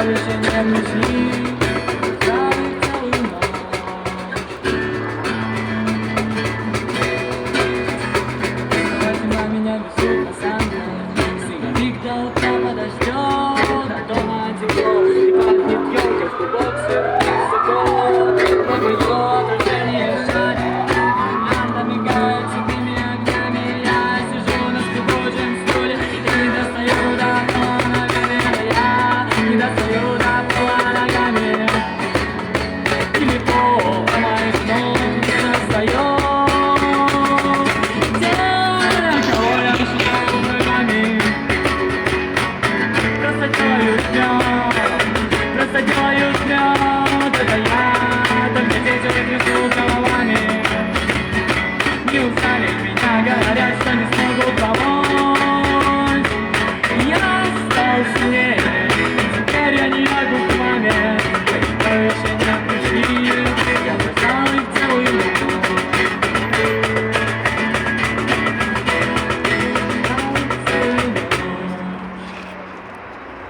больше не нужны. Целую ночь. Возьми меня везут на самолет. Снеговик до утра подождет, а дома тепло. И пахнет елкой в клубок сырых соков. Погребет отражение шарик. Лампа мигает цветными огнями. Я сижу на скрипучем стуле и достаю до пола ногами. Да я не достаю до пола ногами. Или пол моих ног не достает. Те, кого я считаю врагами, просто делают мед, просто делают мед. Это я, только дети вытрясу головами. Не устали меня, говорят, что не смогут помочь. Я стал сильнее.